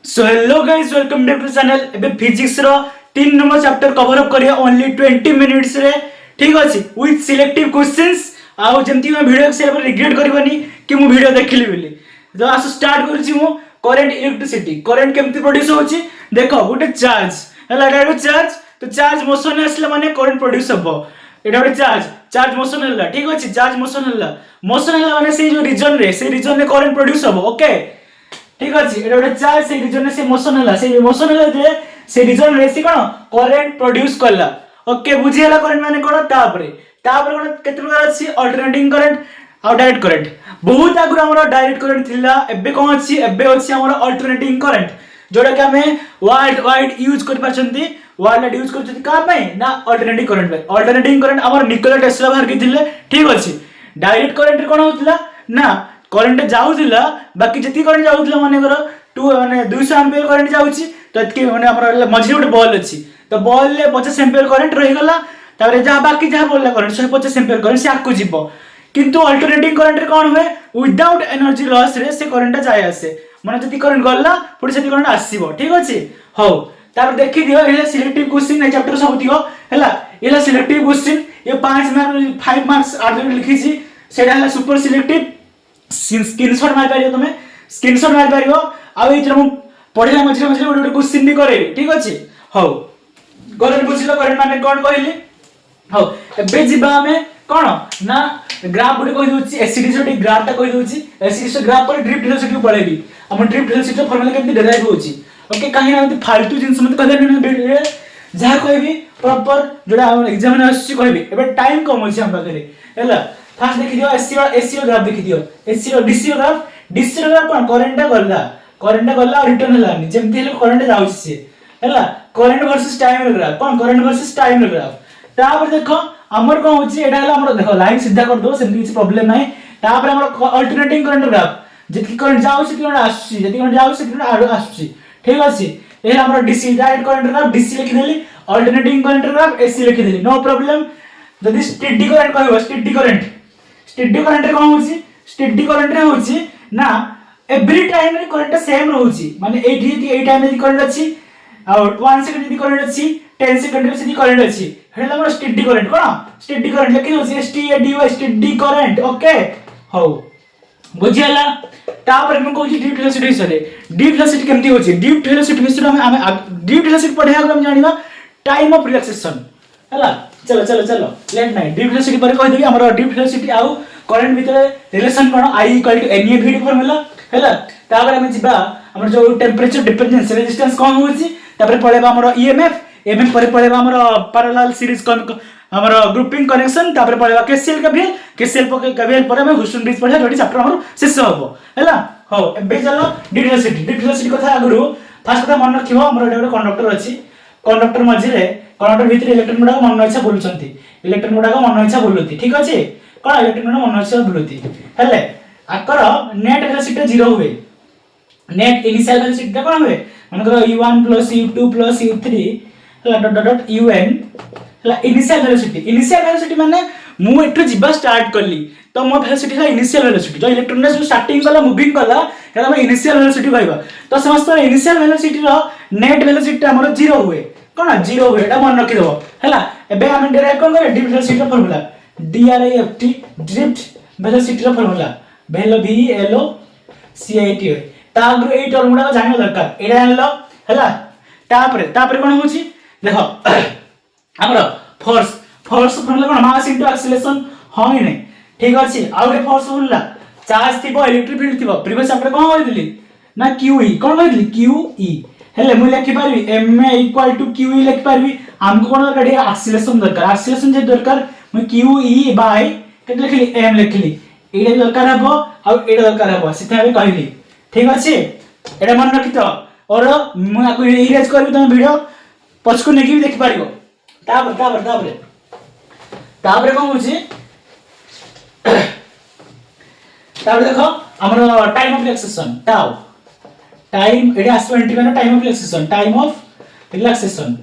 So hello guys welcome back to channel. एबे physics रो 3 number chapter cover up करिया only 20 minutes रे। ठीक अछि विथ सिलेक्टिव क्वेश्चंस। आउ जेमती मैं वीडियो से रिग्रेट करबनी कि मु वीडियो देखिली बोली। तो आसु स्टार्ट करछि मु करंट इलेक्ट्रिसिटी। करंट केमती प्रोड्यूस होछि देखो गुटे चार्ज हला डायरेक्ट चार्ज। तो चार्ज मोशन आसला माने करंट प्रोड्यूस हबो। एटा गुटे चार्ज चार्ज मोशन हला। ठीक अछि चार्ज मोशन हला माने से जो रीजन रे करंट प्रोड्यूस हबो। ओके ठीक अछि एटा गोटे चार्ज से रीजन से मोशन हला जे से रीजन रे से कोन करंट प्रोड्यूस करला। ओके बुझी हला करंट माने कोन तापरे कोन केते प्रकार अछि अल्टरनेटिंग करंट आ डायरेक्ट करंट। बहुत आगु हमर डायरेक्ट करंट थिला एबे कोन अछि एबे अछि हमर अल्टरनेटिंग करंट जोडा के हमें वर्ल्ड वाइड यूज कर पाछंती। वर्ल्ड वाइड यूज करछथि का पय ना अल्टरनेटिंग करंट पे। अल्टरनेटिंग करंट हमर निकोला टेस्ला बाहर के थिले। ठीक अछि डायरेक्ट करंट रे कोन होतला ना करंट जाउथिला बाकी जति करंट जाउथिला माने करो 2 माने 200 एम्पियर करंट जाउची तो एतके माने हमर मझी गोटे बॉल अछि तो बॉल ले 50 एम्पियर करंट रहि गला तारे जा बाकी जा बोलला करंट 150 एम्पियर करंट से आकु जीवो। किंतु अल्टरनेटिंग करंट रे कोन होय विदाउट एनर्जी लॉस रे से करंट जाय आसे माने जति करंट गल्ला पुडी सेति करंट आसीबो। ठीक अछि हो तार देखि दियो एला सिलेक्टिव क्वेश्चन नै चैप्टर सब दियो हैला एला सिलेक्टिव क्वेश्चन ये 5 मार्क 5 मार्क्स आदि लिखी छी सेडा हला सुपर सिलेक्टिव स्क्रीनशॉट मार पारियो तमे स्क्रीनशॉट मार पारियो आ एथरा मु पढिला मझे मझे गोटे क्वेश्चन भी करे। ठीक अछि हो करंट बुझिलो करंट माने कोन कहली हो एबे जिबा हमें कोन ना ग्राफ गोटे कहि दोछि एसिडिसिटी ग्राफ ता कहि दोछि एसिडिसिटी ग्राफ पर ड्रिफ्ट वेलोसिटी पळेबी हम ड्रिफ्ट वेलोसिटी फार्मूला केमति डेराइव होछि। ओके काहे ना फालतू जिंस मत कहले ना जहा कहबी प्रॉपर जोडा एग्जाम में आछि कहबी एबे टाइम कम होछि हम पाखरे हैला। फास्ट देखि दियो एसी ग्राफ देखि दियो एसी डीसी ग्राफ कोन करंट गल्ला रिटर्न हलानी जेमति हेले करंट जाउछि से हैला करंट वर्सेस टाइम ग्राफ कोन करंट वर्सेस टाइम ग्राफ। तापर देखो हमर कोन होछि एडा हला हमर देखो लाइन सीधा कर दो सेमति किछ प्रॉब्लम नै। तापर हमर अल्टरनेटिंग करंट ग्राफ जेति करंट जाउछि तिन आछि जेति करंट जाउछि तिन आछि। ठीक अछि एला हमर DC direct current graph DC लिखि देली अल्टरनेटिंग करंट ग्राफ एसी लिखि देली नो प्रॉब्लम। जदि स्टेडी करंट कहबो स्टेडी करंट रे कोन होछि स्टेडी करंट रे होछि ना एवरी टाइम रे करंट सेम रहउछि माने एई टाइम रे करंट अछि और 1 सेकंड रे करंट अछि 10 सेकंड रे करंट अछि हेला हमर स्टेडी करंट कोन स्टेडी करंट लेकिन होछि एसटीएडी स्टेडी करंट। ओके हो बुझियला। तापर हम कहछि ड्रिफ्ट वेलोसिटी सरे ड्रिफ्ट वेलोसिटी केमति होछि ड्रिफ्ट वेलोसिटी विषय हम ड्रिफ्ट वेलोसिटी पढिया हम जानिबा टाइम ऑफ रिलैक्सेशन हैला। चलो चलो चलो लेट नाइ ड्रिफ्ट वेलोसिटी पर कहि देबी हमर ड्रिफ्ट वेलोसिटी आउ करंट भीतर relation cone I = NAVD formula हैला। तापर हम जिबा हमर जो टेंपरेचर डिपेंडेंस रेजिस्टेंस कोन होछि तापर पळेबा हमर EMF पर पळेबा हमर पैरेलल सीरीज कोन हमर ग्रुपिंग कनेक्शन तापर पळेबा केसीएल केवीएल पर हम हुस्टन ब्रिज पढिया जोडी चैप्टर हमर शेष होबो हैला। हो एबे चलो ड्रिफ्ट वेलोसिटी कथा आगुरु फास्ट कथा मन रखिबो हमर एटा कंडक्टर अछि कंडक्टर मझिरे कंडक्टर भीतर इलेक्ट्रॉन गुडा मन इच्छा बोलुचंती इलेक्ट्रॉन गुडा मन इच्छा बोलुती। ठीक अछि कोन इलेक्ट्रॉन गुडा मन इच्छा बोलुती हेले आकर नेट वेलोसिटी 0 हुए नेट इनिशियल वेलोसिटी कोन हुए मन करो u1 + u2 + u3 हला डॉट डॉट un हला इनिशियल वेलोसिटी माने मु एठु जिबा स्टार्ट करली तो मो वेलोसिटी है इनिशियल वेलोसिटी जो इलेक्ट्रॉन जो स्टार्टिंग वाला मूविंग कला हेला हम इनिशियल वेलोसिटी कहबा। तो समस्त इनिशियल वेलोसिटी रो नेट वेलोसिटी हमर 0 हुए कोन 0 हुए एटा मन रखि दबो हैला। एबे हम डायरेक्ट कोन करे ड्रिफ्ट वेलोसिटी रो फार्मूला DRIFT ड्रिफ्ट वेलोसिटी रो फार्मूला VLOCIT तागु ए टर्म गुडा जानियो दरकार एटा जानलो हैला। तापर कोन होछि देखो हमरो फोर्स फार्मूला कोन मास इनटू एक्सीलरेशन हो ही नै। ठीक अछि आउटे फोर्स फार्मूला चार्ज थिबो इलेक्ट्रिक फील्ड थिबो प्रीवियस चैप्टर कोन होइदिली ना QE कोन होइदिली QE हेले मु लिखि पारबी MA = QE लिखि पारबी हमको कोन दरकार एक्सीलरेशन जे दरकार मु QE बाय केते लिखली M लिखली एटा दरकार हबो आ एटा दरकार हबो सिथा हम कहली। ठीक अछि एटा मन रखितो और मु आकु इरेज करबी तुम वीडियो पछको नेकी देखि पारिबो। तापर कोन होछि तापर देखो हमर time of relaxation tau time एटा आसवेंटी माने time of relaxation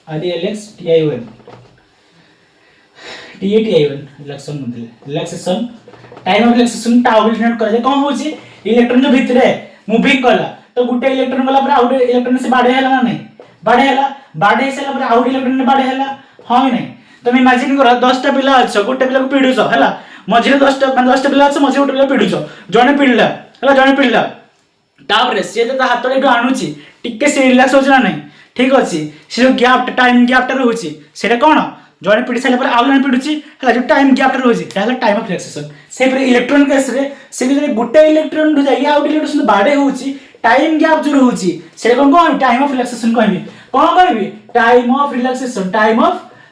RELX TION relaxation time of relaxation tau denote करे कोन होछि इलेक्ट्रॉन जो भितरे मुविंग कला तो गुटे इलेक्ट्रॉन गला पर आउट इलेक्ट्रॉन से बाडे हला ना नहीं बाडे सेला पर आउट इलेक्ट्रॉन बाडे हला हां नहीं तुम इमेजिन करो 10 टा पिला अच्छा गुटे पिला को पीडुछ हला मझिरे 10 टा पिला अच्छा मझिरे गुटे पिला पीडुछ जने पीडला हला जने पीडला तापर से तो हाथ एटू आणुची टिके से रिलैक्स होछ ना नहीं ठीक अछि से जो गैप टाइम गैप टा रहउची सेटा कोन जने पीडी साले पर आउ जने पीडुची हला जो टाइम गैप टा रहउची ताला टाइम ऑफ रिलैक्सेशन से पर इलेक्ट्रॉन केस रे से भी गुटे इलेक्ट्रॉन रु जाई आउट इलेक्ट्रॉन बाडे होउची टाइम गैप जो रहउची से कोन टाइम ऑफ रिलैक्सेशन कहबी कोन कहबी टाइम ऑफ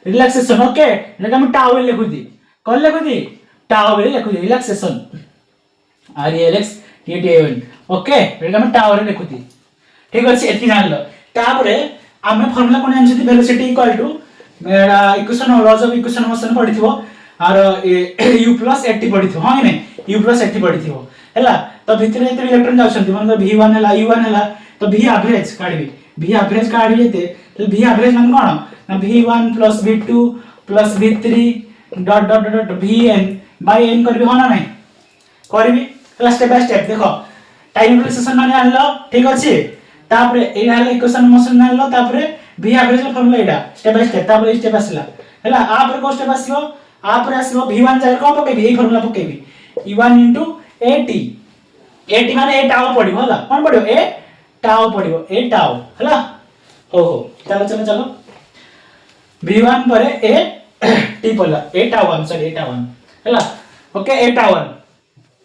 रिलैक्सेशन ओके लेकिन हम टाउ लिखु दी कोन लिखु दी टाउ लिखु दी रिलैक्सेशन RELX TTAN ओके लेकिन हम टाउ लिखु दी ठीक अछि एति जान लो तापरे आमे फार्मूला कोन जानछि वेलोसिटी इक्वल टू मेरा equation laws of equation motion पढिथिबो आर u + at पढिथिबो हां नै u + at पढिथिबो हैला तो भितरे एते इलेक्ट्रॉन जाउछन्ती मतलब v1 हैला u1 हैला तो v एवरेज काढबी v एवरेज काढबी जेते तो v एवरेज मान कोन ना v1 + v2 + v3 dot dot dot vn by n करबी हो ना नै करबी तो स्टेप बाय स्टेप देखो टाइम रिलेशन माने आनलो ठीक अछि तापरे ए हाले इक्वेशन मोशन आनलो तापरे v एवरेज रो फार्मूला एडा स्टेप बाय स्टेप तापरे स्टेप आसला हैला आ पर को स्टेप आसीबो आ पर आसीबो v1 जाय को पकेबी ए फार्मूला पकेबी e1 * at माने ए टाउ पडिबो होला कोन पडिबो ए टाउ पडिबो ए टाउ हैला हो चलो चलो चलो v1 पर ए t पडला ए टाउ 1 सॉरी ए टाउ 1 हैला ओके ए टाउ 1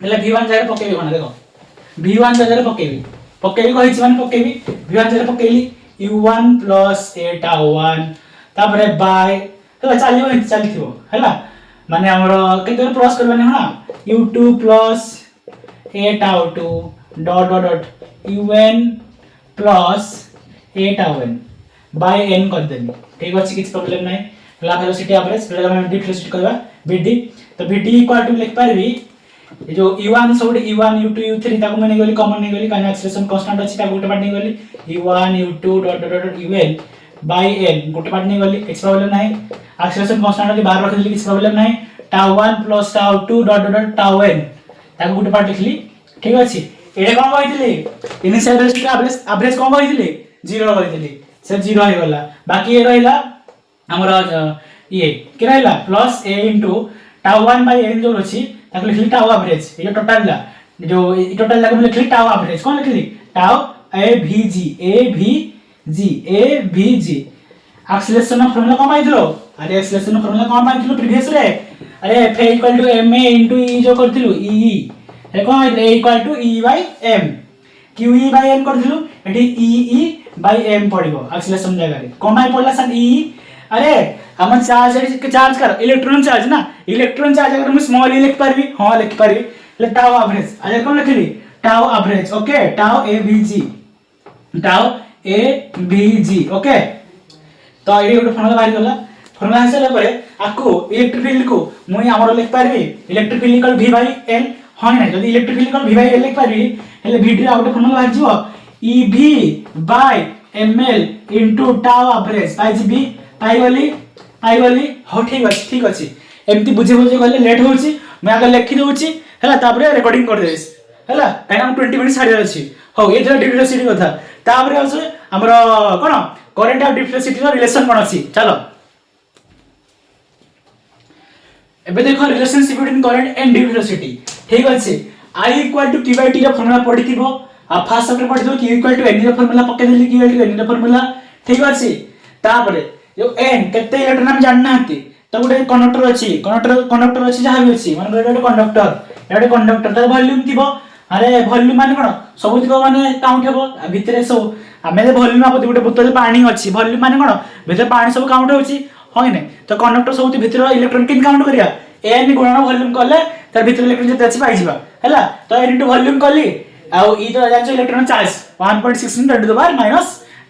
हैला v1 जाय पकेबी कोन देखो v1 जाय पकेबी कहि छी माने पकेबी v1 जाय पकेली u1 + a टाउ 1 तापरे बाय तो चलिथिबो हैला माने हमरो केते प्लस करबाने हना u2 + a tau 2 dot dot dot un + a tau n by n कर देनी ठीक अछि किछ प्रॉब्लम नै ला वेलोसिटी एवरेज फिर हम डिफ्लेक्ट करबा vd तो vd = लिख पारबी ये जो u1 सोड u1 u2 u3 ताको माने गली कॉमन नै गली काने एक्सेलरेशन कांस्टेंट अछि ताको गोटे पार्ट नै गली u1 u2 dot dot dot un by n गोटे पार्ट नै गली किछ प्रॉब्लम नै एक्सेलरेशन कांस्टेंट के बाहर रख देली किछ प्रॉब्लम नै tau 1 + tau 2 dot dot dot tau n ताको गोटे पार्ट लिखली ठीक अछि एडे कोन कहितली इनिशियल वेलोसिटी एवरेज कोन कहितली 0 कहितली से 0 हे गला बाकी ए रहिला हमर ये के रहिला plus a * tau 1 by n जो अछि ताको लिखली टाउ एवरेज ये टोटल ला जो ई टोटल ला को लिखली टाउ एवरेज कोन लिखली टाउ avg एक्सेलरेशन फार्मूला कोन पाइथलो अरे एक्सेलरेशन फार्मूला कोन पाइथलो प्रीवियस रे अरे f = ma * e जो करथिलु e hey cone a = e / m qe / m करथिलु एठी e / m पडिबो एक्सेलरेशन जगह रे कोन पाइ पडला सन e अरे हम चार्ज कर इलेक्ट्रॉन चार्ज ना इलेक्ट्रॉन चार्ज अगर हम स्मॉल e लिख पारबी हां लिख पारबी ले टाउ एवरेज अरे कोन लिखली tau average okay tau avg okay तो एडी गोटे फार्मूला बाहर गला फार्मूला आसला परे आकु इलेक्ट्रिक फील्ड को मुई हमरो लिख पारबी इलेक्ट्रिक फील्ड = v / l हां नै जदी इलेक्ट्रिक फील्ड = v / l लिख पारबी हेले vd रा आउट फार्मूला बाहर जिवो ev / ml * टाउ एवरेज पाई गली हो ठीक अछि एमती बुझे गले लेट होउची मैं आगे लिखि दोउची हैला तापरे रिकॉर्डिंग कर देस हैला काहे हम 20 मिनिट छाडी अछि हो एथरा डिफ्लेक्सिटी कथा तापरे अछि हमरो कोन करंट ऑफ डिफ्लेक्सिटी रो रिलेशन कोन अछि चलो एबे देखो रिलेशनशिप बिटवीन करंट एंड डिफ्लेक्सिटी ठीक अछि I = q/t रो फार्मूला पढिथिबो आ फास्ट चैप्टर पढिथिबो q = n रो फार्मूला पके देली q = n रो फार्मूला ठीक अछि तापरे जो n केते इलेक्ट्रॉन हम जानना हती तो गोटे कंडक्टर अछि जहा भी अछि माने गोटे कंडक्टर तार वॉल्यूम थिबो अरे वॉल्यूम माने कोन सबुतिको माने काउंट हेबो भितरे सब हमें जे वॉल्यूम आपति गोटे बोतल पानी अछि वॉल्यूम माने कोन भितर पानी सब काउंट होछि होय नै तो कंडक्टर सबुति भितर इलेक्ट्रॉन किन काउंट करिया n गुणन वॉल्यूम करले तार भितर इलेक्ट्रॉन जते अछि पाइ जिबा हैला तो n * वॉल्यूम करली आ ई तो जान इलेक्ट्रॉन चार्ज 1.16 ×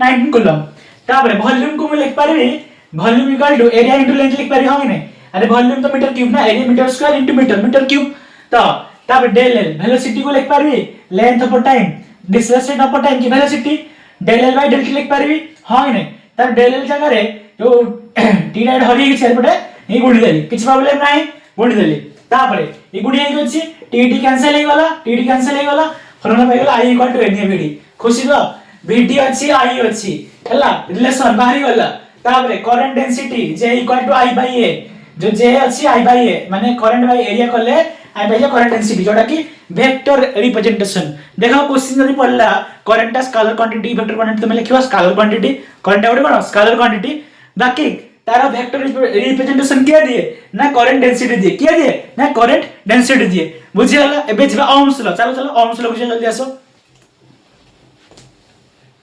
10⁻⁹ कूलम तापर वॉल्यूम को मैं लिख पारबी वॉल्यूम = एरिया * लेंथ लिख पारी होय नै अरे वॉल्यूम तो मीटर क्यूब ना area metre square * metre cube तो तापर डेल l वेलोसिटी को लिख पारबी length of time displacement of time की velocity del l / del t लिख पारबी होय नै तार डेल l जगह रे जो t राइट हरि के चार पटे ए गुडी देली किछ प्रॉब्लम नाही गुडी देली तापर ए गुडी हे अछि t कैंसिल हे गला फॉर्मूला पाई गला I equal to N VD खुशी तो VD अछि I अछि हला रिलेशन बाहरी गला ताबरे current density J equal to I by A जो J अछि I बाय A माने करंट बाय एरिया करले I बाय करंट डेंसिटी जोटा कि वेक्टर रिप्रेजेंटेशन देखो क्वेश्चन जदी पड़ला current scalar quantity vector quantity तमे लिखिबा स्केलर क्वांटिटी करंट आउट कोन स्केलर क्वांटिटी बाकी तारा वेक्टर रिप्रेजेंटेशन किया दिए ना करंट डेंसिटी दिए किया दिए ना करंट डेंसिटी दिए बुझियला एबे जिबा ओम्स लॉ चलो चलो ओम्स लॉ बुझिया जल्दी आसो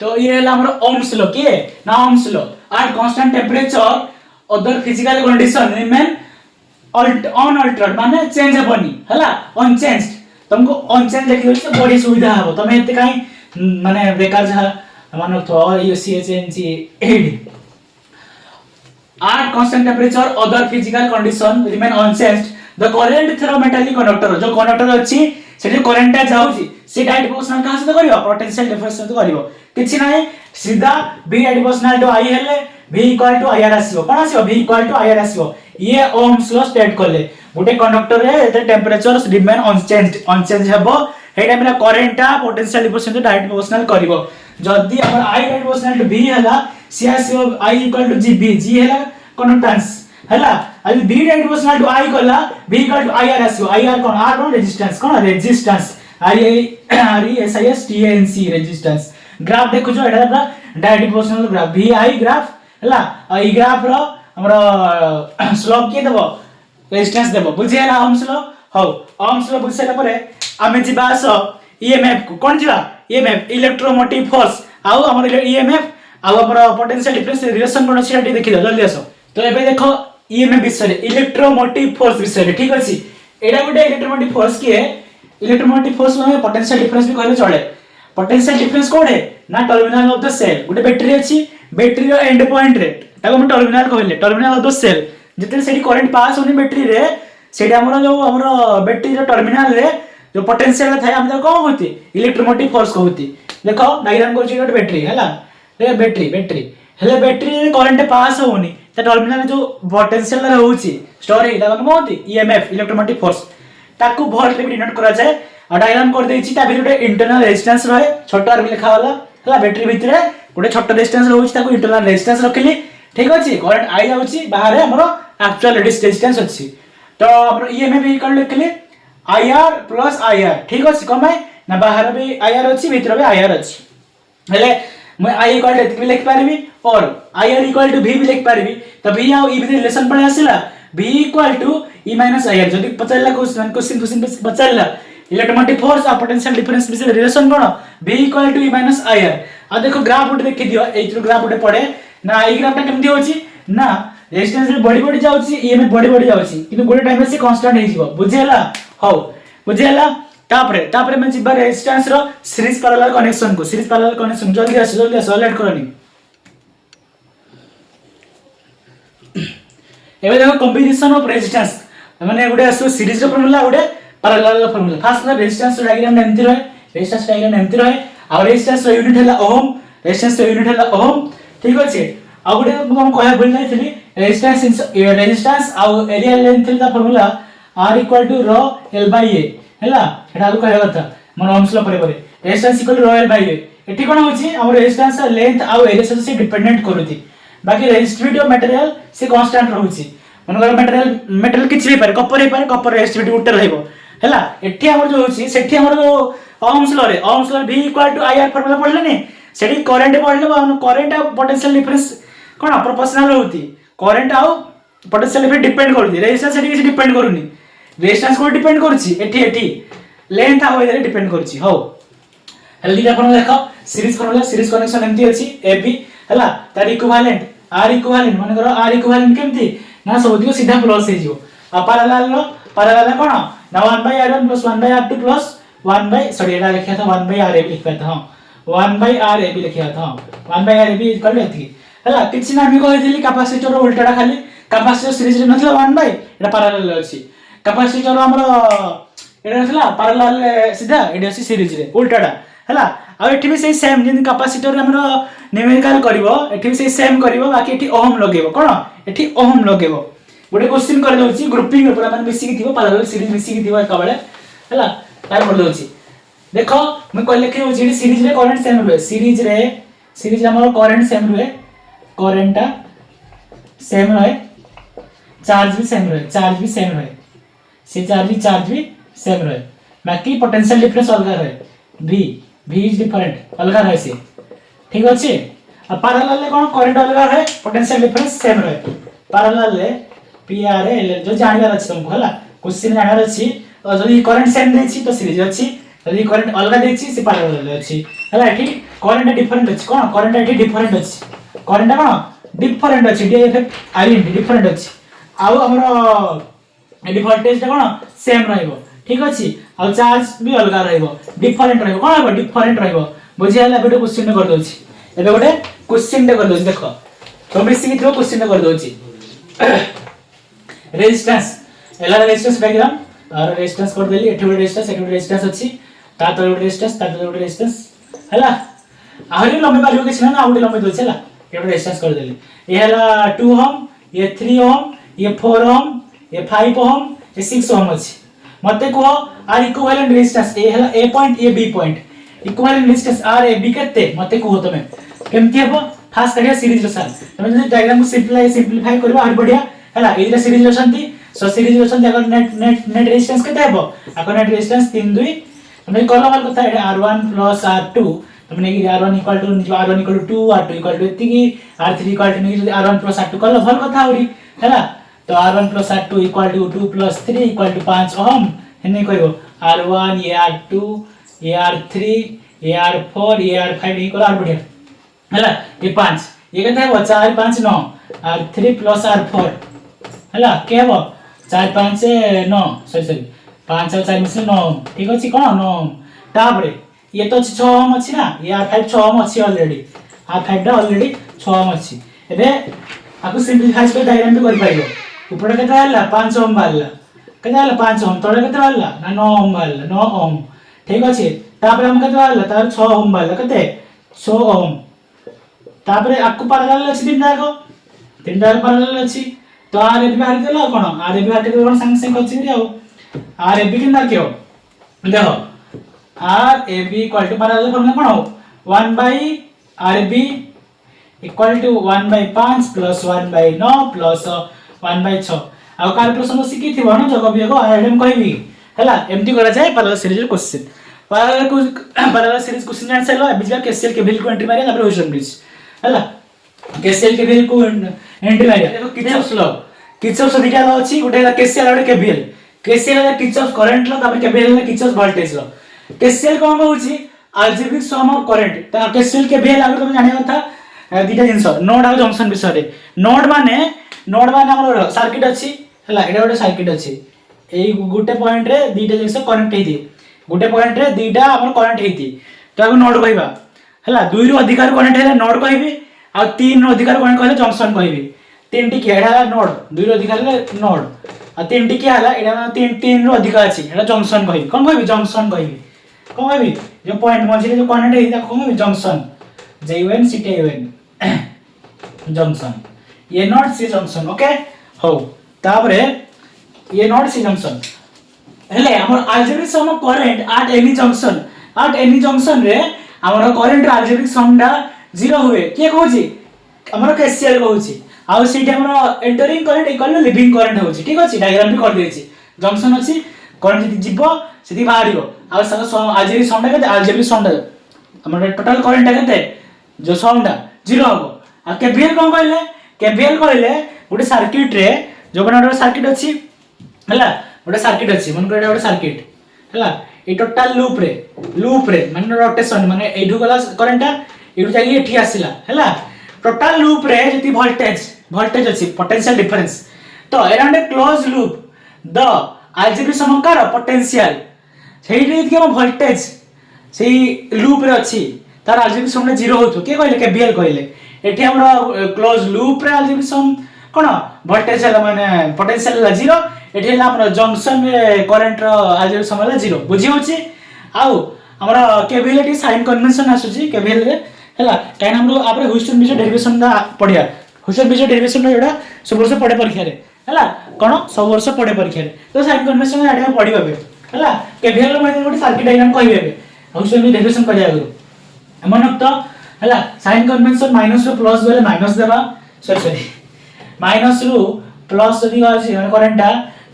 तो ये है हमरो ओम्स लॉ के ना Ohm's law at constant temperature other physical condition remain unaltered माने चेंज हेबनी हला अनचेंज्ड तुमको अनचेंज लिखि होछ बड़ी सुविधा हबो तमे एते काई माने बेकार जा मानो तो ये CHNG एड at constant temperature other physical condition remain unchanged the current through metallic conductor जो conductor अछि से जो करंट जाउची से डायरेक्ट प्रोपोर्शनल कहां से करियो पोटेंशियल डिफरेंस से करियो किछि नाही सीधा V direct proportional to I हेले V इक्वल टू IR आसीबो कोन आसीबो V इक्वल टू IR आसीबो ये ओम्स लॉ स्टेट करले गोटे कंडक्टर रे एते टेंपरेचर रिमेन अनचेंज हेबो हे टाइम रे करंट पोटेंशियल डिफरेंस से डायरेक्ट प्रोपोर्शनल करिवो जदी हमर I direct proportional to V हला C आसीबो I equal to GB G हेला कंडक्टेंस हला अभी V direct proportional to I कला V इक्वल टू IR आसीबो IR कोन R कोन रेजिस्टेंस RESISTANC रेजिस्टेंस ग्राफ देखो जो एटा direct proportional graph VI graph हला ई ग्राफ रो हमरो स्लोप के देबो रेजिस्टेंस देबो बुझियला ओम्स लॉ हो ओम्स लॉ बुझसेला परे आमे जिबास EMF को कोन जिबा EMF इलेक्ट्रोमोटिव फोर्स आउ हमर EMF आउ हमर पोटेंशियल डिफरेंस रिलेशन कोन छै देखि दो जल्दी आसो तो एबे देखो EMF विषय इलेक्ट्रोमोटिव फोर्स विषय ठीक अछि एडा गुटे इलेक्ट्रोमोटिव फोर्स के इलेक्ट्रोमोटिव फोर्स में पोटेंशियल डिफरेंस भी कहले चले पोटेंशियल डिफरेंस कोडे ना terminal of the cell Gute battery अछि बैटरी रो एंड पॉइंट रे ताको हम टर्मिनल कहले टर्मिनल ऑफ द सेल जते सेडी करंट पास होनी बैटरी रे सेडी हमरो बैटरी रो टर्मिनल रे जो पोटेंशियल थाय हम को होती इलेक्ट्रोमोटिव फोर्स कहूती देखो डायग्राम को जे बैटरी हला रे बैटरी हेले बैटरी रे करंट पास होनी त टर्मिनल जो पोटेंशियल रहउची स्टोर हे ताको कहूती EMF इलेक्ट्रोमोटिव फोर्स ताको वोल्ट रे डिनोट करा जाय आ डायग्राम कर देछि ता भीतर इंटरनल रेजिस्टेंस रहे छोटा आर लिखा वाला हला बैटरी भीतर गोटे छोटा रेजिस्टेंस रहउची ताको इंटरनल रेजिस्टेंस रखिली ठीक अछि करंट आई जाउची बाहर हमरो एक्चुअल रेजिस्टेंस अछि तो हमरो EMF इक्वल लिखली IR प्लस IR ठीक अछि कमाय ना बाहर भी IR अछि भीतर भी IR अछि हेले मैं I इक्वल टू एतकी लिख पारबी और IR इक्वल टू V भी लिख पारबी तो V आ E भी रिलेशन पड़े आसीला V equal to E minus IR जदी पचारला क्वेश्चन पचारला इलेक्ट्रोमोटिव फोर्स आ पोटेंशियल डिफरेंस बिसे रिलेशन कोन V equal to E minus IR आ देखो ग्राफ उठे देखि दियो एथरो ग्राफ उठे पड़े ना I ग्राफ ता केमती होची ना रेजिस्टेंस रे बड़ी जाउची EMF बड़ी जाउची किंतु गोटे टाइम से कांस्टेंट हे जिवो बुझियला हो बुझियला तापरे मैं जिबा रेजिस्टेंस रो सीरीज पैरेलल कनेक्शन जल्दी आसो लेट करनी एबे देखो कॉम्बिनेशन ऑफ रेजिस्टेंस माने गुडे आसो सीरीज रो फार्मूला गुडे पैरेलल रो फार्मूला फास्ट ना रेजिस्टेंस डायग्राम एमती रहे आ रेजिस्टेंस रो यूनिट हला ओम ठीक अछि आ गुडे हम कहया बोल जाइथिली रेजिस्टेंस आ एरिया लेंथ दा formula R equal to rho L by A हैला एटा को कहया कथा मन ओम्स लो परे resistance equal to rho L by A एठी कोन होची हमर रेजिस्टेंस लेंथ आ एरिया से डिपेंडेंट करूती बाकी रेजिस्टिविटी ऑफ मटेरियल से कांस्टेंट रहउची मन मेटल किछि भी पारे कॉपर रेजिस्टिविटी उठे रहइबो हैला एठी हमर जो होची सेठी हमर जो Ohm's law V equal to IR formula पढले ने सेठी करंट पढले करंट आ पोटेंशियल डिफरेंस कोन प्रोपोर्शनल होती करंट आ पोटेंशियल डिफरेंस डिपेंड करूती रेजिस्टेंस सेठी किछि डिपेंड करूनी रेजिस्टेंस को डिपेंड करछि एठी लेंथ आ एरिया डिपेंड करछि हो हेल्दी आपण देखो सीरीज कनेक्शन एमती अछि AB हला तार इक्विवेलेंट R इक्विवेलेंट माने करो R इक्विवेलेंट केमती ना सबति को सीधा प्लस हे जिवो आ पैरेलल कोन ना 1/r1 + 1/r2 + 1/, एटा लिखिया था 1/rab लिखिया था 1/rab लिखिया था 1/rab इक्वल एथि हला किछि ना हम कहितली कैपेसिटर रो उल्टाटा खाली कैपेसिटर सीरीज रे नथला 1/, एटा पैरेलल अछि कैपेसिटर हमरो एटा नथला पैरेलल सीधा एटा अछि सीरीज रे उल्टाटा हला आ एठी भी सेही सेम जिन कैपेसिटर हमरो न्यूमेरिकल करबो एठी भी सेही सेम करबो बाकी एठी ओम लगेबो कोन एठी ओम लगेबो गोटे क्वेश्चन कर दउची ग्रुपिंग पूरा माने मिसी कि थिबो पैरेलल सीरीज मिसी कि थिबो एकबेले हला टाइम कर दउची देखो मैं कहले कि जे सीरीज रे करंट सेम रहे सीरीज हमर करंट सेम रहे करंटटा सेम रहे चार्ज भी सेम रहे से चार्ज भी सेम रहे बाकी पोटेंशियल डिफरेंस अलग रहे v इज डिफरेंट अलग रहे से ठीक अछि। आ पैरेलल ले कोन करंट अलग रहे पोटेंशियल डिफरेंस सेम रहे पैरेलल ले PRL जो जानिबार अछि तुमको हला क्वेश्चन जानिबार अछि और जदी करंट सेम देछि तो सीरीज अछि जदी करंट अलग देछि से पैरेलल अछि हला एठी करंट डिफरेंट अछि कोन करंट एठी डिफरेंट अछि करंट कोन डिफरेंट अछि DFF आईडेंटिटी डिफरेंट अछि आउ हमरो एडी वोल्टेज कोन सेम रहइबो ठीक अछि आ चार्ज भी अलग रहइबो डिफरेंट रहइबो कोन रहइबो डिफरेंट रहइबो बुझि हला एबे क्वेश्चन कर दोछि एबे गोटे क्वेश्चन दे कर दोछि देखो तो बेसी कि क्वेश्चन कर दोछि रेजिस्टेंस एला रेजिस्टेंस डायग्राम और रेजिस्टेंस कर देली एठी रेजिस्टेंस अछि ता तो रेजिस्टेंस हला आहुरी लंबे पारियो कि ना आउडी लंबे दोछि हला एठी रेजिस्टेंस कर देली ये हला 2 ओम ये 3 ओम ये 4 ओम ये 5 ओम ये 6 ओम अछि मते को आर इक्विवेलेंट रेजिस्टेंस ए हला ए point A B point equivalent resistance R A B केते मते को तमे केमति हेबो फास्ट करिया सीरीज रसन तमे जे डायग्राम को सिंपलीफाई करबा आर बढ़िया हला एदिरा सीरीज रसंती सो सीरीज रसन अगर नेट रेजिस्टेंस केते हेबो अगर नेट रेजिस्टेंस 3 2 तमे कॉलम वाला कथा है r1 + r2 तमे कि r1 = 2 r2 = एतिकी r3 = नहीं r1 + r2 कल भल कथा होरी हैला तो r1 + r2 = 2 + 3 = 5 ओम हेने कहबो r1 ये r2 ये r3 ये r4 ये r5 इक्वल r बढ़िया हैला ये 5 ये केते है 4 5 9 r3 + r4 हैला के हेबो 4 5 9 सॉरी 5 और 4 मिसे 9 ठीक अछि कोन 9 ताबरे ये तो 6 ओम अछि ना ये r5 6 ओम अछि ऑलरेडी r5 दा ऑलरेडी 6 ओम अछि एबे आकु सिंपलीफाई कर डायग्राम भी कर पाइबो ऊपर केते हला 5 ओम बालला केते हला 5 ओम तळे केते बालला ना 9 ओम बालला 9 ओम ठीक अछि तापर हम केते बालला तार 6 ओम बालला केते 6 ओम तापर आकु पैरेलल अछि तीन डायग्राम पैरेलल अछि तो आर ए बी बाहर देला कोन आर ए बी बाहर देला कोन संग संग अछि रे आउ आर ए बी किन दाकियो देखो R A B equal to parallel formula कोन हो 1 by R A B equal to 1 by 5 plus 1 by 9 plus 1 by 6 आ कैलकुलेशन सिखि थिबो न जग बियोग आइडम कहबी हला एमटी करा जाय parallel series question parallel series question answer लो बिजला केसीएल के वैल्यू को एंट्री मारिया तापर क्वेश्चन प्लीज हला केसीएल के वैल्यू को एंट्री मारिया देखो किर्चॉफ से दिखा अछि गोटे केसीएल और केवीएल केसीएल है किर्चॉफ करंट लो तापर केवीएल है किर्चॉफ वोल्टेज लो केसीएल कोन होउची अलजेब्रिक सम ऑफ करंट ता केसीएल केवीएल आगे तुम जानिया था दीटा जिंस नोड आ जंक्शन विषय रे नोड माने हमर सर्किट अछि हला एटा गोटे सर्किट अछि एई गुटे पॉइंट रे दीटा जिंस कनेक्ट हेति गुटे पॉइंट रे दीटा हमर करंट हेति तो आगु नोड कहबा हला दुई रो अधिकार कनेक्ट हेले नोड कहबी आ तीन रो अधिकार कनेक्ट कहले जंक्शन कहबी तीन टी केडा नोड दुई रो अधिकार ले नोड आ तीन टी के हला एटा तीन रो अधिकार अछि एटा जंक्शन कहबी कोन कहबी जंक्शन कहबी कोन कहबी जो पॉइंट मझिरे जो कनेक्ट हेति कोन कहबी जंक्शन जेवन सीटेवन जंक्शन ये नॉट सी जंक्शन ओके हो तापरे ये नॉट सी जंक्शन हेले हमर algebraic sum of current at any junction रे हमर करंट अलजेब्रिक सम डा 0 हुए के कहूची हमर केसीएल कहूची आ सीट हमर entering current equal to leaving current होची ठीक अछि डायग्राम भी कर देछि जंक्शन अछि करंट जति जिवो सेति बाहरियो आ संग अलजेब्रिक सम डा अलजेब्रिक सम डा हमर टोटल करंट केते जो सम डा 0 हो आ केवीएल कोन कहले केवीएल कहले गोटे सर्किट रे जो बना सर्किट अछि हला गोटे सर्किट अछि मन कोडा गोटे सर्किट हला ए टोटल लूप रे माने रोटेशन माने एडु गला करंट एडु जाई एठी आसिला हला टोटल लूप रे जति वोल्टेज अछि पोटेंशियल डिफरेंस तो around a close loop the algebraic sum कार पोटेंशियल सेही रे कि हम वोल्टेज सेही लूप रे अछि तार अलजेब्रिक सम 0 होतो के कहले केवीएल कहले एठी हमरा क्लोज लूप रे अलजेब्रिक सम कोन वोल्टेज है माने पोटेंशियल 0 एठी हमरा जंक्शन रे करंट रो अलजेब्रिक सम 0 बुझी होची आउ हमरा केवीएल टी साइन कन्वेंशन आसुची केवीएल रे हला काई हमरो आपरे ह्यूस्टन बीजो डेरिवेशन दा पढिया ह्यूस्टन बीजो डेरिवेशन रो एडा सब वर्ष पढे परीक्षा रे हला कोन सब वर्ष पढे परीक्षा रे तो साइन कन्वेंशन आडे पढिबे हला केवीएल रो माने गोटे सर्किट डायग्राम कहबे हॉस्टल में डेरिवेशन करिया गरो मन तो हला साइन कन्वेंशन माइनस रो प्लस गले माइनस देबा सॉरी माइनस रू प्लस जदी अछि करंटा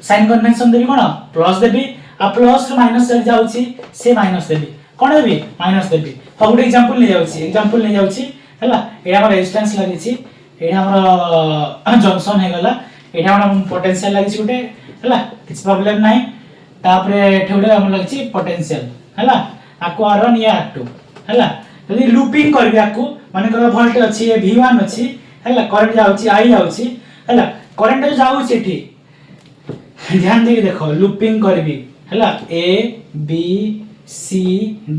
साइन कन्वेंशन देबी कोन प्लस देबी आ प्लस रो माइनस चल जाउची से माइनस देबी कोन देबी माइनस देबी अब गुड एग्जांपल ले जाउची हला एडा हमर रेजिस्टेंस लागि छी एडा हमर जंक्शन हे गला एडा हमर पोटेंशियल लागि छी गुटे हला किछ प्रॉब्लम नाही तापरे ठेउडे हमर लागि छी पोटेंशियल हला आको R1 या R2 हला यदि लूपिंग करबी आको माने कर वोल्टेज अछि V1 अछि हला करंट जाउची I जाउची हला करंट जाउची एठी ध्यान दे देखो लूपिंग करबी हला A B C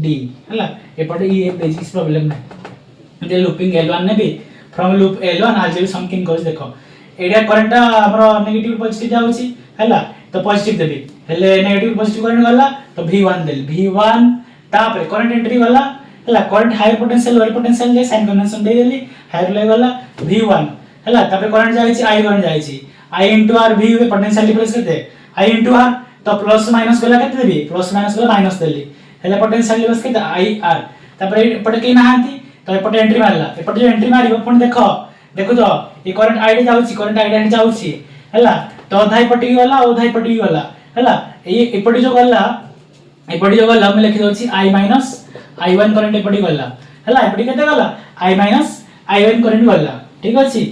D हला एपटे ई एक बेसिक प्रॉब्लम नै दे लूपिंग L1 ने भी फ्रॉम लूप L1 आज भी समथिंग कर देखो एरिया करंट हमरो नेगेटिव पॉजिटिव जाउची हला तो पॉजिटिव देबी हेले नेगेटिव पॉजिटिव करंट गला तो V1 देल V1 तापर करंट एंट्री गला हला current high potential lower potential जे साइन कन्वेंशन दे देली हायर ले गला V1 हला तापर करंट जाईची I करंट जाईची I * R V potential difference केते I * R तो प्लस माइनस गला केते देबी प्लस माइनस गला माइनस देली हेले पोटेंशियल डिफरेंस केते I R तापर एपटे के नाहांती तो एपटे एंट्री मारला एपटे जो एंट्री मारिबो पुन देखो तो ये करंट I जाउची करंट I जाउची हला तो अधाई पटी गला अधाई पटी गला हला ये एपटे जो गला मैं लिखि दोची I - I1 करंट एपटे गला हला एपटे केते गला I - I1 करंट गला ठीक अछि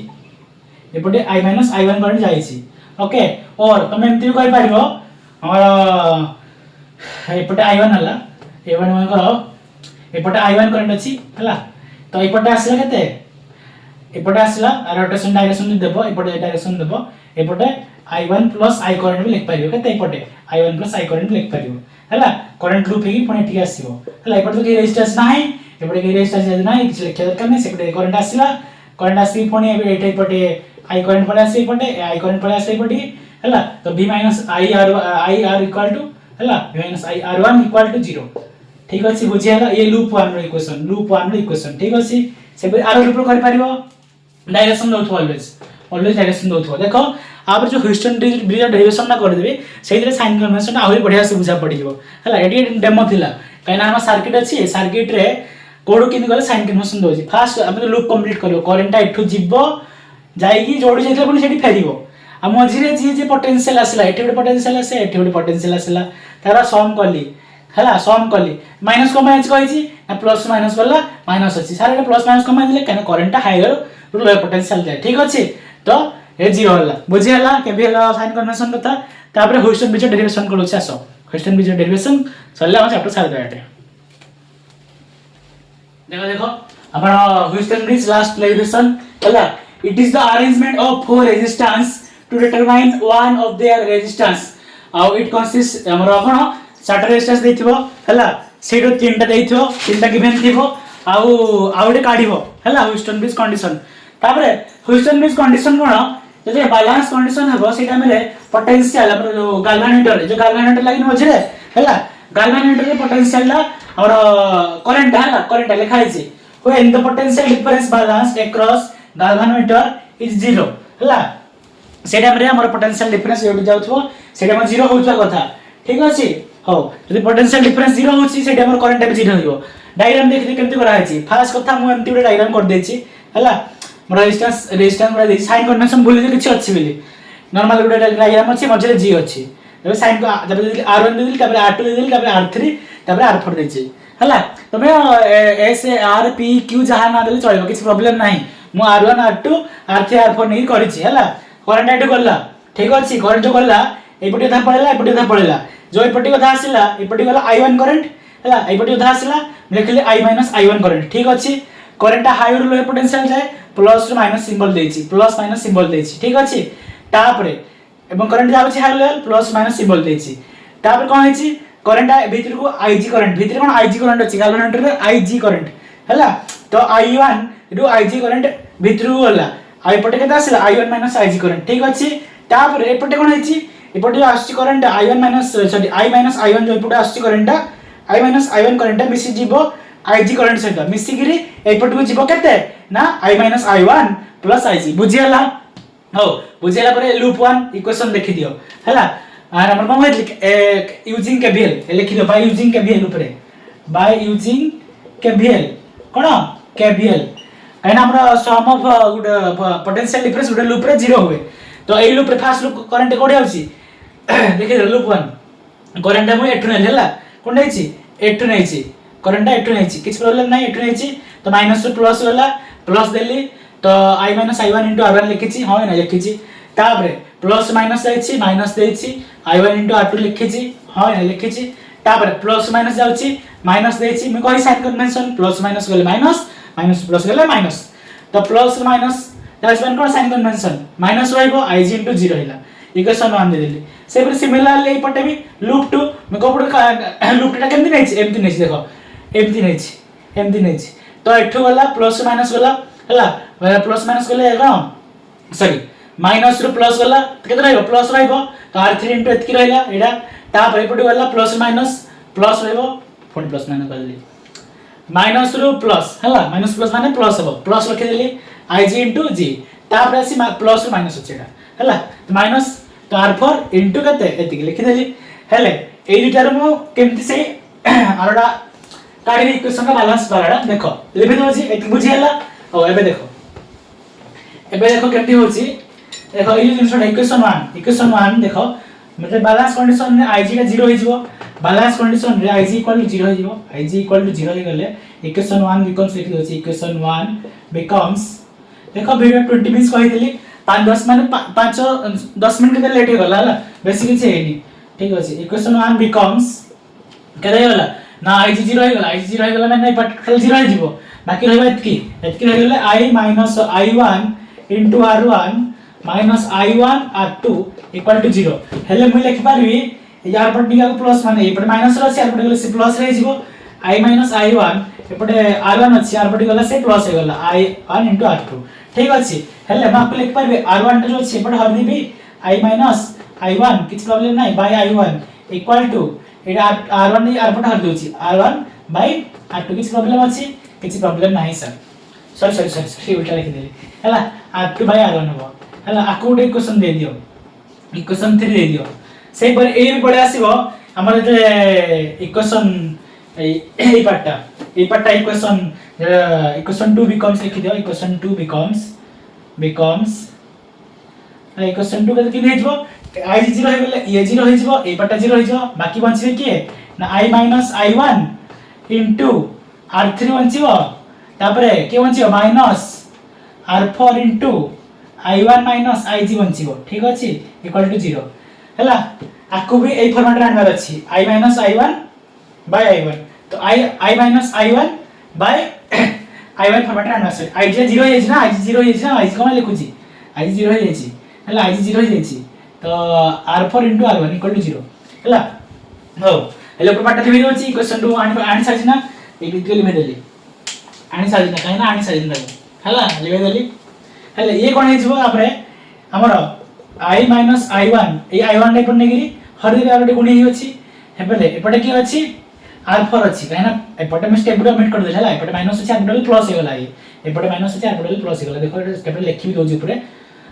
एपटे I - I1 करंट जाईची ओके और तुम एमती कहि पारिबो हमर एपटे I1 हला A1 मन करो एपटे I1 करंट अछि हला तो एपटे आसला केते एपटे आसला रोटेशन डायरेक्शन देबो एपटे डायरेक्शन देबो एपटे I1 + I करंट भी लिख पारिबो केते एपटे I1 + I करंट लिख पारिबो हला करंट लूप हेगी पुणी ठीक आसीबो हला एपटे तो के रेजिस्टेंस नाही एपटे के रेजिस्टेंस जदी नाही किछ लिख दरकार नै सेपटे करंट आसीला करंट आसी पुणी एटे एपटे I करंट पळे आसी एपटे I करंट पळे आसी एपटे हला तो V - I R = हला V - I R1 = 0 ठीक अछि बुझि हला ये लूप 1 रो इक्वेशन ठीक अछि से आरो लूप रो कर पारिबो डायरेक्शन दोथो ऑलवेज डायरेक्शन दोथो देखो आप जो ह्यूस्टन ब्रिज डेरिवेशन ना कर देबे सेइरे साइन कन्वेंशन आहुरी बढ़िया से बुझा पड़ी जिवो हला एडी डेमो थिला काइना हम सर्किट अछि सर्किट रे कोड किन गले साइन कन्वेंशन दोजी फास्ट हम लूप कंप्लीट करियो करंट एठु जिवो जाईकी जोडी जेतले पुनी सेठी फेरिबो आ मझिरे जे पोटेंशियल आसला एठी गोटे पोटेंशियल आसे एठी गोटे पोटेंशियल आसला तारा सम कली हला सम कली माइनस को माइनस कहिची ना प्लस माइनस वाला माइनस अछि सारे प्लस माइनस को माइनस ले कने करंट हायर लोअर पोटेंशियल जाय ठीक अछि तो ए जीरो हला बुझि हला के भी हला साइन कन्वेंशन कथा तापर ह्यूस्टन ब्रिज डेरिवेशन करू छै आसो ह्यूस्टन ब्रिज डेरिवेशन चलला हम चैप्टर सारे देटे देखो हमरा ह्यूस्टन ब्रिज लास्ट डेरिवेशन हला it is the arrangement of four resistance to determine one of their resistance आउ इट कंसिस्ट हमरा कोन चार्टर रेजिस्टेंस देथिबो हला सेडो तीनटा देथिबो तीनटा गिवन थिबो आउडे काढिबो हला ह्यूस्टन ब्रिज कंडीशन तापर ह्यूस्टन ब्रिज कंडीशन कोन जदि बैलेंस कंडीशन हबो सेटा मेरे पोटेंशियल हमर जो गाल्वानोमीटर लागिन मझरे हला गाल्वानोमीटर रे पोटेंशियल ला और करंट लिखा है when the potential difference balance across galvanometer is 0 हला सेटा मेरे हमर पोटेंशियल डिफरेंस एटु जाउथबो सेटा म 0 होउछा कथा ठीक अछि हो यदि पोटेंशियल डिफरेंस 0 होछि सेटा हमर करंट भी 0 होइबो डायग्राम देखि केमति करा है फास्ट कथा मु एमति उडे डायग्राम कर देछि हला रेजिस्टेंस हमरा दे साइन कन्वेंशन भूल जे किछ अछि बिली नॉर्मल उडे डायग्राम अछि मझले जी अछि तबे साइन को जब R1 दे दिल तबे R2 दे दिल तबे R3 तबे R4 देछि हला तबे S R P Q जहा ना देले चलिबो किछ प्रॉब्लम नाही मु R1 R2 R3 R4 नै करिछि हला करंट एटु गल्ला ठीक अछि करंट जो गल्ला एपटी था पळेला जो एपटी कथा आसिला एपटी गला I1 करंट हला एपटी कथा आसिला लिखले I - I1 करंट ठीक अछि करंट हाई और लो पोटेंशियल जाय प्लस और माइनस सिंबल देछि प्लस माइनस सिंबल देछि ठीक अछि तापरे एवं करंट जाउछि high level plus minus symbol देछि तापर कोन हेछि करंट भीतर को IG करंट भीतर कोन IG करंट अछि गाल्वानोमीटर रे IG करंट हला तो I1 रु IG करंट भीतर को गला आई पटे केता आसिला I1 - IG करंट ठीक अछि तापर एपटे कोन हेछि एपटे आछि करंट I - I1 जो एपटे आछि करंट I - I1 करंट मिसि जीवो IG करंट सहित मिसि गिरी एपटे को जीवो केते ना I - I1 प्लस IG बुझियला हो बुझियला परे लूप 1 इक्वेशन देखि दियो हला आर हमर कोन यूजिंग केवीएल लिखि दियो बाय यूजिंग केवीएल ऊपर बाय यूजिंग केवीएल कोन केवीएल एना हमरा सम ऑफ पोटेंशियल डिफरेंस गुटे लूप रे 0 हुए तो एई लूप रे फास्ट लूप करंट कोडी आउची देखि लूप 1 करंट मु एठु नेले हला कोन नेछि एठु नेछि करंट एठु नेछि किछ प्रॉब्लम नै एठु नेछि तो माइनस टू प्लस होला प्लस देली तो i - i1 * r1 लिखिछि हां ना लिखिछि तापरे प्लस माइनस जाइछि माइनस देछि i1 * r2 लिखिछि हां ना लिखिछि तापरे प्लस माइनस जाउछि माइनस देछि मैं कहि साइन कन्वेंशन प्लस माइनस गेले माइनस माइनस प्लस गेले माइनस तो प्लस माइनस दैट्स वन कोन साइन कन्वेंशन माइनस रहइबो ig * 0 हिला इक्वेशन 1 देली से पर सिमिलरली ए पटे भी लूप 2 मैं कोपड़ लूप 2 टा केमति नेछि एमति नेछि देखो एमति नेछि तो एठु वाला प्लस माइनस वाला हला प्लस माइनस गले कोन सॉरी माइनस रो प्लस वाला केते रहइबो प्लस रहइबो तो r3 * एतकी रहइला एडा ता परेपटे वाला प्लस रहइबो फोन प्लस माइनस कर देली माइनस रो प्लस हला माइनस प्लस माने प्लस हबो प्लस रखि देली ig * g ता पर आसी प्लस माइनस होचेडा हला तो माइनस तो r4 * केते एतकी लिखि देली हेले ए दुटार मो केमति से आरोडा काडी इक्वेशन का बैलेंस कराडा देखो लिखि दो जी एतकी बुझी हला ओ एबे देखो केमति होची देखो ई जिनसटा इक्वेशन 1 देखो मतलब बैलेंस कंडीशन में ig का 0 हो जिवो बैलेंस कंडीशन रे ig = 0 हो जिवो ig = 0 हो गले इक्वेशन 1 बिकम्स लिखि दोची इक्वेशन 1 बिकम्स देखो वीडियो 20 मिनिट्स कहि देली 5-10 माने 5-10 मिनिट के लेट हो गला हला बेसी किछ हेनी ठीक अछि इक्वेशन 1 बिकम्स केदै गला ना ig 0 हो गला ig 0 हो गला नै पार्टिकल 0 हो जिवो बाकी रहबा एतकी रह गेले i - i1 * r1 - i1 r2 = 0 हेले मैं लिख पारबी यार पर निका प्लस माने एपटे माइनस रछि यार पर गेले से प्लस रहि जिवो i - i1 एपटे r1 अछि यार पर गेले से प्लस हो गेला i1 * r2 ठीक अछि हेले मैं आपको लिख पारबी r1 जो अछि एपटे हर देबी i - i1 किछ प्रॉब्लम नै बाय i1 = एटा r1 नै r पर हर दोछि r1 / r2 किछ प्रॉब्लम अछि किछ प्रॉब्लम नाही सर सॉरी उल्टा लिख देली हला r2 / r1 हो हला आको इक्वेशन दे दियो इक्वेशन 3 दे दियो से पर ए भी पड़े आसीबो हमर जे इक्वेशन ए पार्टा इक्वेशन 2 बिकम्स लिखि दियो इक्वेशन 2 बिकम्स इक्वेशन 2 के नै हिजबो i 0 हो गेले ए 0 हो जिवो ए पार्टा 0 हो जिवो बाकी बंचिबे के ना i - i1 * r3 बंचिबो तापरे के बंचिबो माइनस r4 * i1 - ig बंचिबो ठीक अछि इक्वल टू 0 हला आकु भी ए फॉर्मेट रे आनबार अछि i - i1 / i1 तो i - i1 / i1 फॉर्मेट रे आनबार अछि i 0 हे ना i 0 हे ना i कमा लिखु छी i 0 हे छी हला i 0 हे छी तो r4 * r1 = 0 हला हो हेले ऊपर पार्ट लिखि दोछि क्वेश्चन 2 आनि सारि ना एक लिखि देली आनि सारि ना काहे ना आनि सारि ना हला लिखि देली हेले ये कोन हे जिवो आपरे हमर i - i1 ए i1 नै पने गिरी हर दे आरो गुणी ही अछि हेबले एपटे की अछि r4 अछि काहे ना एपटे में स्टेप डबल कर देला एपटे माइनस अछि एपटे प्लस हो गला एपटे माइनस अछि एपटे प्लस हो गला देखो स्टेप लिखि भी दोजी ऊपर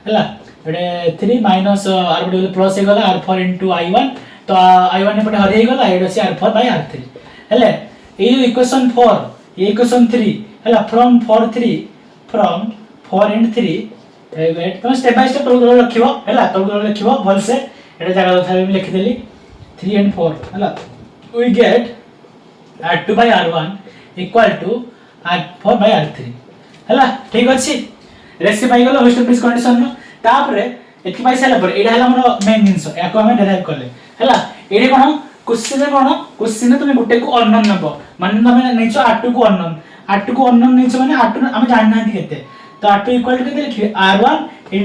हला एडे 3 माइनस r प्लस हो गला r4 * i1 तो i1 एपटे हर हे गला एडे अछि r4 / r3 हेले ए इक्वेशन 4 ए इक्वेशन 3 हला फ्रॉम 4 and 3 वेट तो स्टेप बाय स्टेप तोल रखिबो हला तोल रखिबो भल से एटा जगह था लिख देली 3 and 4 हला we get r2 / r1 = r4 / r3 हला ठीक अछि रेसिपी पाई गेलो होस्टल प्लीज कंडीशन न तापरे एथि पाई साला पर एडा हला हमर मेन जिंस याको हम डेराइव करले हला एडे कोन क्वेश्चन तुम गुटे को अननोन नबो माने तुम नेचो r2 को अननोन नेचो माने r2 हम जान ना केते तो r2 इक्वल टू केते लिखि r1 *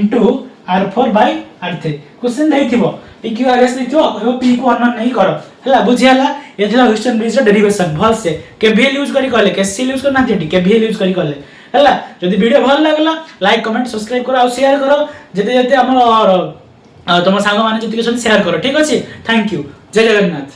r4 / r3 question दैथिबो pqrs दैथिबो कहबो p को अननोन नहीं करो हला बुझियाला एथिला ह्यूस्टन ब्रिज रो डेरिवेशन भल से केवीएल यूज करी करले केसीएल यूज करना थेटी केवीएल यूज करी करले हला जदी वीडियो भल लागला लाइक कमेंट सब्सक्राइब करो आ शेयर करो जते हमर तुम सांग माने जति के शेयर करो ठीक अछि थैंक यू जय जगन्नाथ।